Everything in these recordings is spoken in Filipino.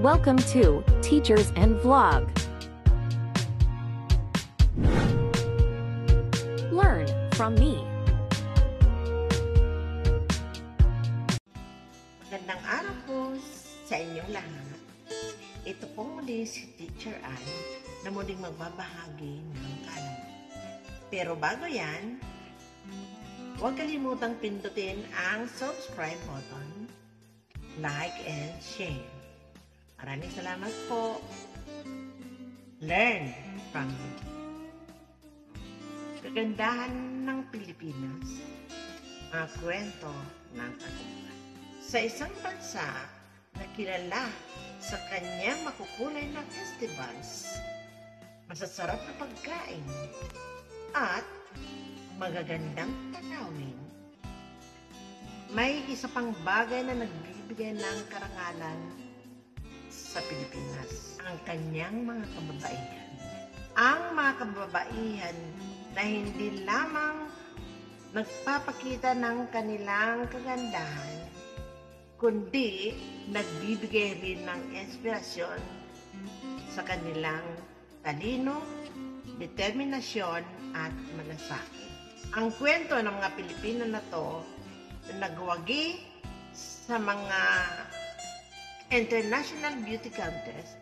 Welcome to Teachers and Vlog. Learn from me. Magandang araw po sa inyong lahat. Ito po muli si Teacher Ann na muling magbabahagi ng kaalaman. Pero bago yan, huwag kalimutang pindutin ang subscribe button, like and share. Maraming salamat po. Learn from me. Kagandahan ng Pilipinas, mga kwento ng tagumpay. Sa isang bansa na kilala sa kanyang makukulay na festivals, masasarap na pagkain, at magagandang tanawin, may isa pang bagay na nagbibigay ng karangalan sa Pilipinas, ang kanyang mga kababaihan. Ang mga kababaihan na hindi lamang nagpapakita ng kanilang kagandahan, kundi nagbibigay rin ng inspirasyon sa kanilang talino, determinasyon at malasakit. Ang kwento ng mga Pilipino na to na nagwagi sa mga international beauty contest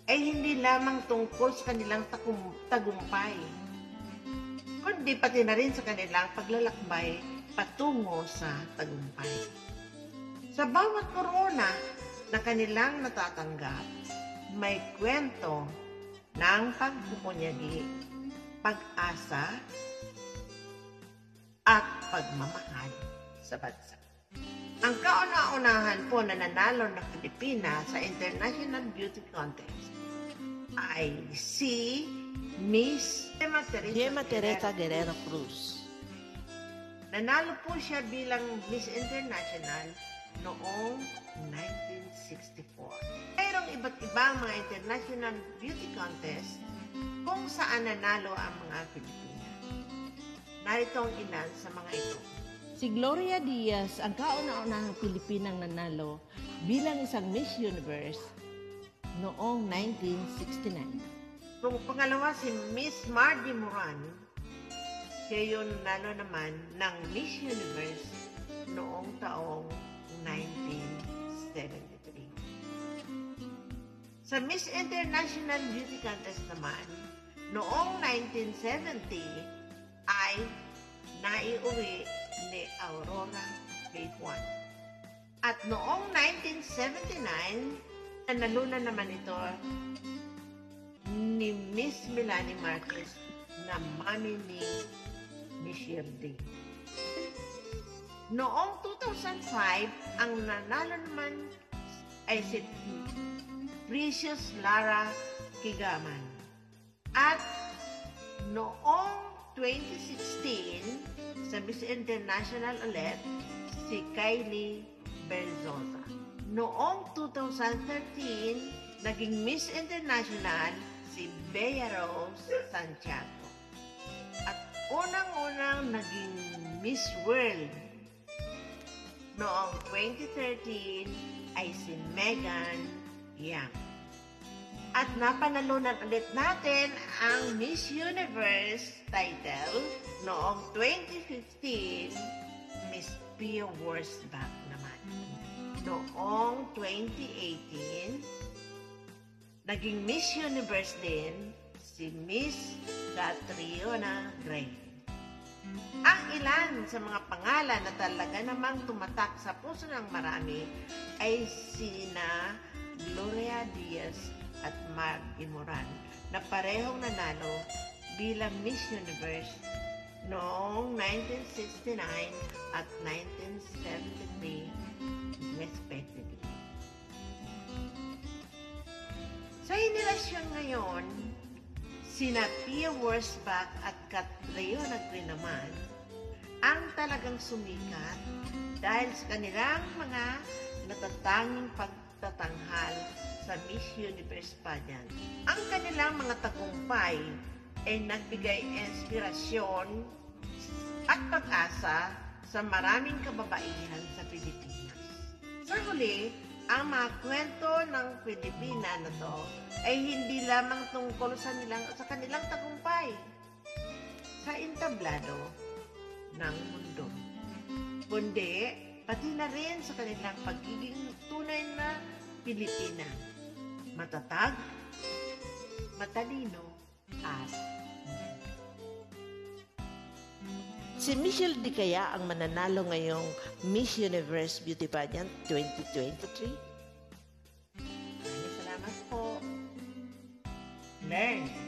ay hindi lamang tungkol sa kanilang tagumpay, kundi pati na rin sa kanilang paglalakbay patungo sa tagumpay. Sa bawat korona na kanilang natatanggap, may kwento ng pagpupunyagi, pag-asa, at pagmamahal sa bansa. Ang kauna-unahan po na nanalo ng Pilipinas sa International Beauty Contest ay si Miss Gemma Teresa Guerrero Cruz. Nanalo po siya bilang Miss International noong 1964. Mayroong iba't ibang mga international beauty contest kung saan nanalo ang mga Pilipina. Narito ang ilan sa mga ito. Si Gloria Diaz ang kauna-unahang Pilipinang nanalo bilang isang Miss Universe noong 1969. Kung pangalawa si Miss Margie Moran, siya yun nanalo naman ng Miss Universe noong taong 1973. Sa Miss International Beauty Contest naman, noong 1970 ay naiuwi ni Aurora Faith Juan. At noong 1979, nanalunan naman ito ni Miss Melanie Marquez na mami ni Miss Yerdy. Noong 2005, ang nanalo naman ay si Precious Lara Kigaman. At noong 2016, sa Miss International ulit, si Kylie Berzosa. Noong 2013, naging Miss International si Bea Rose Santiago. At unang-unang naging Miss World noong 2013 ay si Megan Yang. At napanalunan ulit natin ang Miss Universe title noong 2015, Miss Pia Wurzbach naman. Noong 2018, naging Miss Universe din si Miss Catriona Gray. Ang ilan sa mga pangalan na talaga namang tumatak sa puso ng marami ay sina Gloria Diaz at Margie Moran na parehong nanalo bilang Miss Universe noong 1969 at 1973 respectively. Sa henerasyon ngayon, sina Pia Wurzbach at Catriona Gray naman ang talagang sumikat dahil sa kanilang mga natatanging pagtatanghal sa Miss Universe pageant. Ang kanilang mga tagumpay ay nagbigay inspirasyon at pag-asa sa maraming kababaihan sa Pilipinas. Sa huli, ang mga kwento ng Pilipina na to ay hindi lamang tungkol sa kanilang tagumpay sa entablado ng mundo, kundi pati na rin sa kanilang pagiging tunay na Pilipina. Matatag, matalino, at Si Michelle di kaya ang mananalo ngayong Miss Universe Beauty Pageant 2023? maraming salamat po. Learn